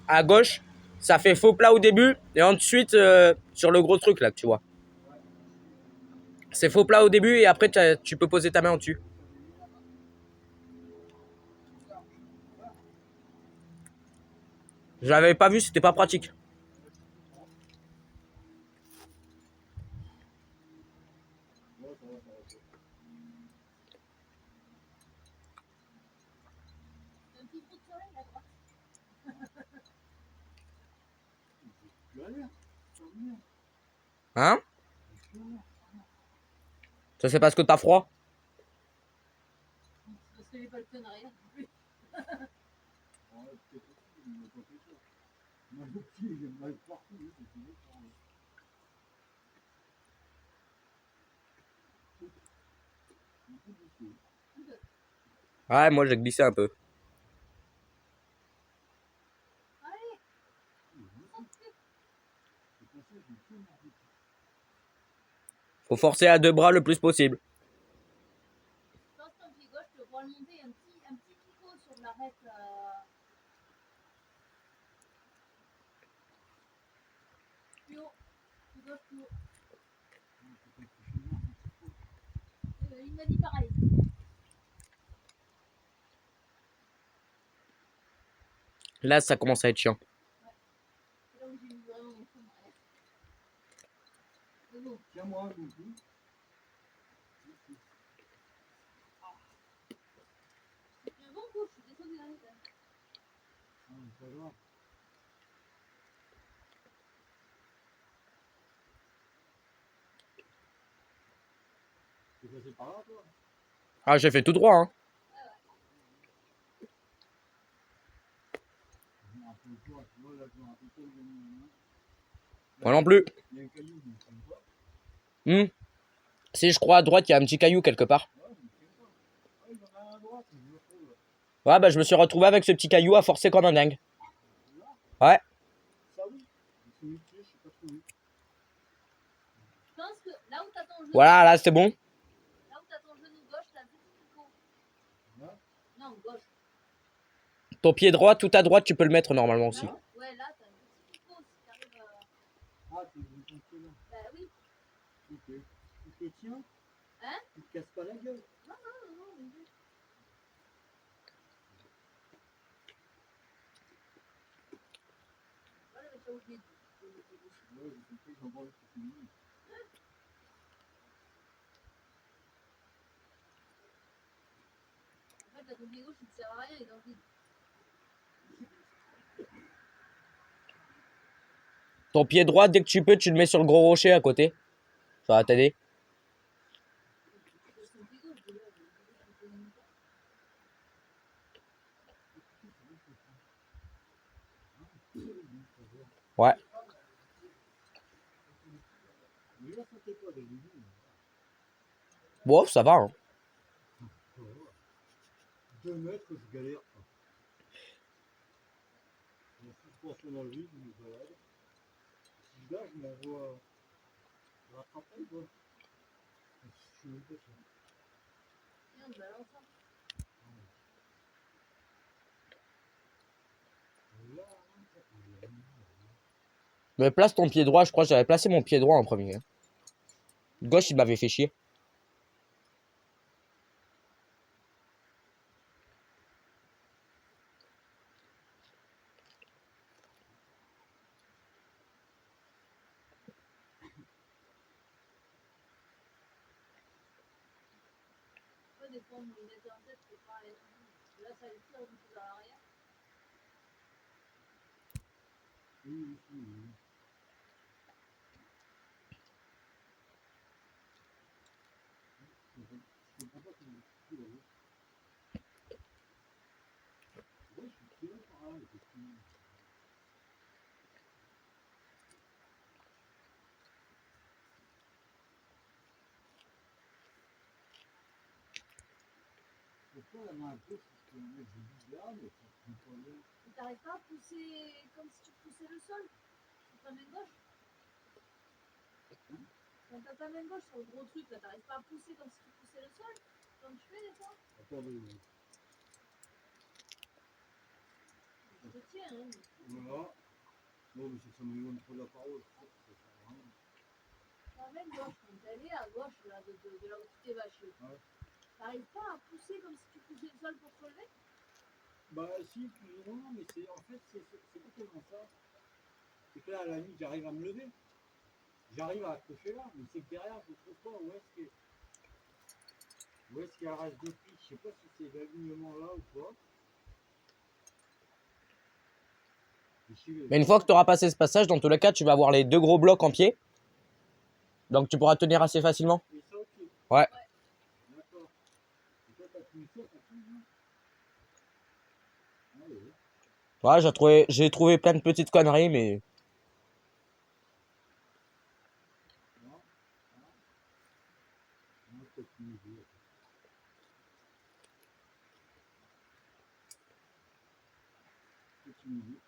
À gauche, ça fait faux plat au début et ensuite sur le gros truc là que tu vois. C'est faux plat au début et après tu peux poser ta main en dessus. Je l'avais pas vu, c'était pas pratique. Hein? Ça c'est parce que t'as froid. Ouais, moi j'ai glissé un peu. Faut forcer à deux bras le plus possible. Là, ça commence à être chiant. Ah, j'ai fait tout droit, hein. Moi non plus. Si je crois à droite, il y a un petit caillou quelque part. Ouais, bah je me suis retrouvé avec ce petit caillou à forcer comme un dingue. Ouais. Voilà, là c'est bon. Ton pied droit, tout à droite, tu peux le mettre normalement aussi. Ton pied droit, dès que tu peux, tu le mets sur le gros rocher à côté. Ça va t'aider. Ouais. Bon, ça va, hein. Mais place ton pied droit, je crois que j'avais placé mon pied droit en premier. Gauche, il m'avait fait chier. fois la main gauche, je peux mettre du vide là, mais ça ne pas bien. T'arrives pas à pousser comme si tu poussais le sol sur ta main gauche? Quand t'as ta main gauche sur le gros truc, là, t'arrives pas à pousser comme si tu poussais le sol? Comme tu fais des fois? Attendez. Je te tiens, hein. Voilà. Non, mais ça m'éloigne trop de la parole. La main gauche, quand elle est à gauche là, de là où tu t'es vaché, Ouais. t'arrives pas à pousser comme si tu poussais le sol pour te relever? Bah si, plus ou moins, mais c'est en fait, c'est pas tellement ça. C'est que là, à la limite, j'arrive à me lever. J'arrive à accrocher là, mais c'est que derrière, je trouve pas où est-ce qu'il y a le reste de pli. Je sais pas si c'est l'alignement là ou pas. Mais une fois que tu auras passé ce passage, dans tous les cas, tu vas avoir les deux gros blocs en pied. Donc tu pourras tenir assez facilement. Et ça, ok. Ouais. D'accord. Et toi, t'as tenu ça, t'as tenu, hein? Ah oui. Ouais, j'ai trouvé plein de petites conneries, mais Non. Ah. Non, t'as tenu, oui. T'as tenu, oui.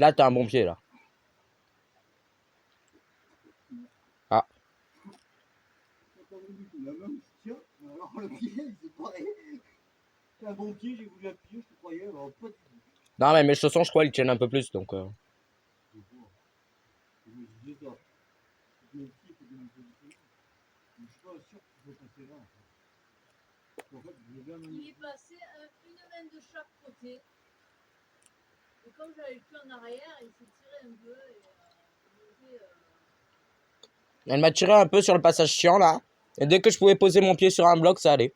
là, t'as un bon pied, là. Ah. T'as pas voulu que la main se tient, mais alors le pied, c'est pareil. T'as un bon pied, j'ai voulu appuyer, je te croyais, alors pas du tout. Non, mais mes chaussons, je crois, ils tiennent un peu plus, donc... Je vois. Je me disais ça. Mon pied, c'est bien positionné. Mais je suis pas sûr qu'il faut passer là, en fait. En fait, je vais bien Il me... est passé une main de chaque côté. Et comme j'avais le cul en arrière, il s'est tiré un peu et Elle m'a tiré un peu sur le passage chiant, là. Et dès que je pouvais poser mon pied sur un bloc, ça allait.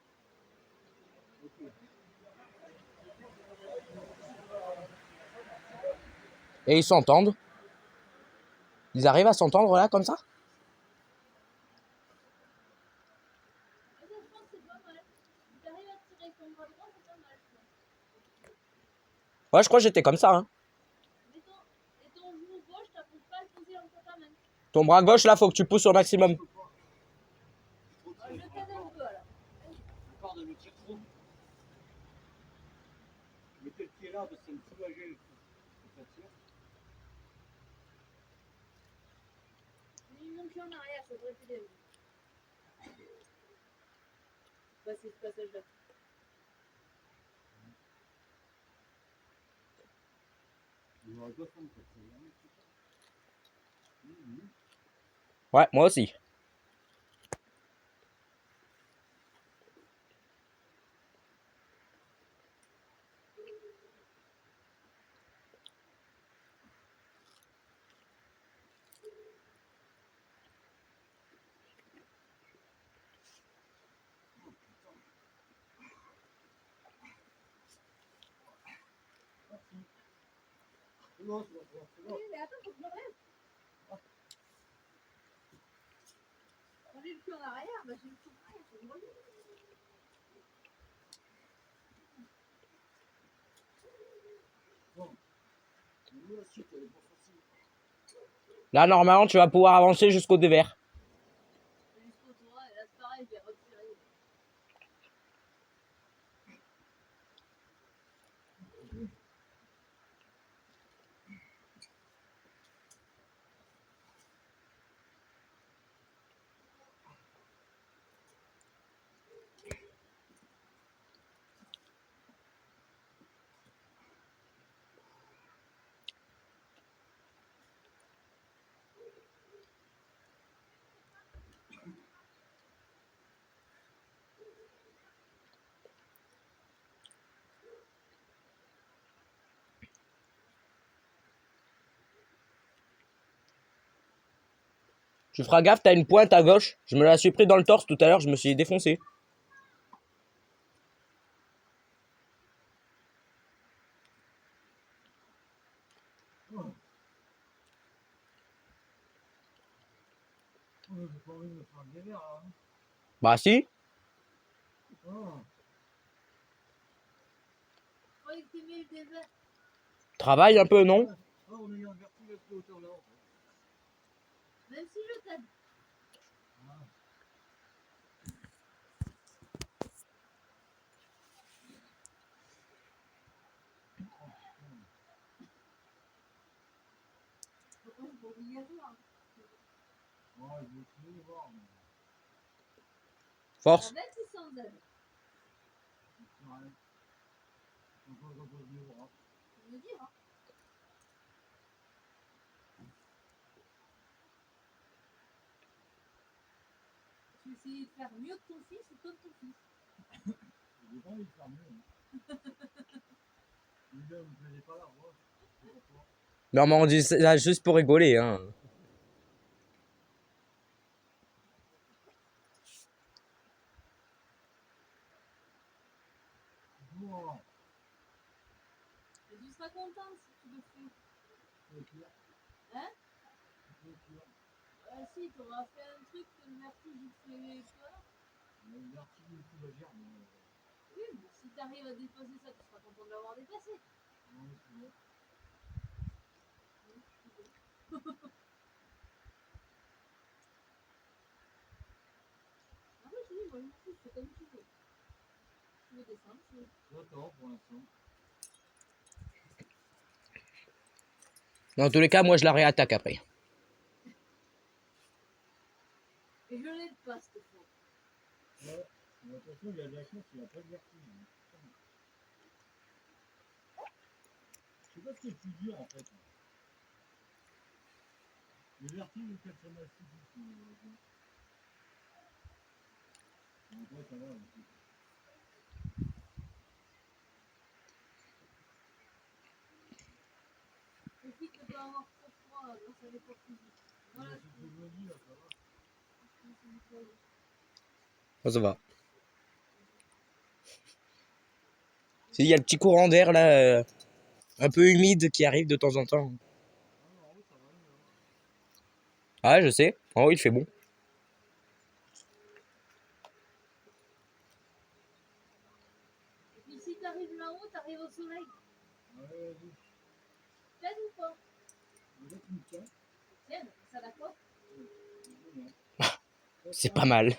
Ok. Et ils s'entendent. Ils arrivent à s'entendre, là, comme ça? je pense que c'est pas mal. Si t'arrives à tirer avec ton bras droit, c'est pas mal, je pense. Ouais, je crois que j'étais comme ça, hein. Et ton genou gauche, t'apprends pas à le poser entre ta main. Ton bras gauche, là, faut que tu pousses au maximum. Je t'aide un peu, alors. D'accord, de me tirer trop. Je mettais le pied là, parce que ça me soulageait le coup. Ça tire. J'ai mis mon cul en arrière, ça devrait t'aider. Passer ce passage-là. J'aurais pas fait ça. Ouais, moi aussi. Non, c'est bon. Oui, mais attends, faut que je me relève. Quand j'ai le cul en arrière, bah j'ai le cul en arrière, faut que je me relève. Moi aussi, t'avais pas facile. Là, normalement, tu vas pouvoir avancer jusqu'au dévers. Jusqu'au toit, et là c'est pareil, j'ai retiré. Tu feras gaffe, t'as une pointe à gauche. Je me la suis pris dans le torse tout à l'heure, je me suis défoncé. J'ai pas envie de me faire des verres, là. Bah si. Oh. Je croyais que t'aimais le désert. Travaille un peu, non? Ah, on a eu un vertige à cette hauteur-là, en fait. Même si je t'aime. Ah. Pourquoi c'est pas obligatoire? Ouais, je vais essayer de voir, mais Force. Avec ou sans elle? ouais. Encore quand on se voir. Tu me diras. Tu essayes de faire mieux que ton fils ou comme ton fils? J'ai pas envie de faire mieux. Hein. Les gars, vous ne plaisez pas la voix. C'est pourquoi. Non, mais on dit ça juste pour rigoler, hein. Bon, Et tu seras contente si tu le fais. c'est clair. Hein? C'est clair. Si, tu auras fait un truc que le vertige il te fait peur. Le vertige, tout va dire, mais. Oui, mais si tu arrives à dépasser ça, tu seras content de l'avoir dépassé. Non, c'est bon. Ah oui, je te dis, moi je m'en fous, c'est comme tu veux. Tu veux descendre, tu veux. J'attends pour l'instant. Dans tous les cas, moi, je la réattaque après. Et je l'aide pas, cette fois. Ouais. Mais attention, il y a de la chance, il n'y a pas de vertige. Hein. Je sais pas ce qui est le plus dur, en fait. Le vertige ou le 4 massif. En vrai, ça va. Aussi. Profite de pas avoir trop froid grâce à l'effort physique. Voilà, C'est ce que je me dis, là, ça va. Ça va. Il y a le petit courant d'air, là, un peu humide qui arrive de temps en temps. Ah non, en haut, ça va mieux. Hein. Ah, je sais. En haut, il fait bon. Et puis si t'arrives là-haut, t'arrives au soleil. Ouais, vas-y. T'aides ou pas? Déjà, tu me tiens. Tiens, ça d'accord? Génial. C'est pas mal.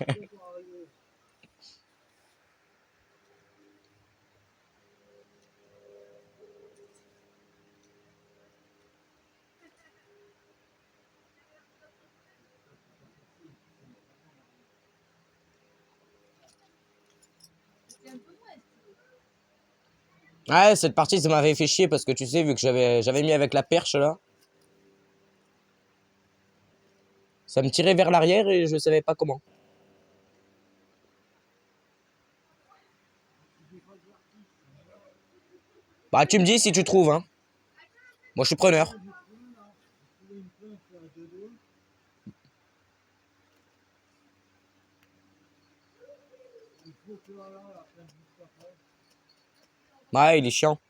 C'est un peu moins, si tu veux. Ouais, cette partie, ça m'avait fait chier parce que tu sais, vu que j'avais mis avec la perche, là, ça me tirait vers l'arrière et je savais pas comment. Bah, tu me dis si tu trouves, hein. Moi, je suis preneur. J'ai trouvé là. J'ai trouvé une planche à 2-2. Il faut que là, la planche juste après. Ouais, il est chiant.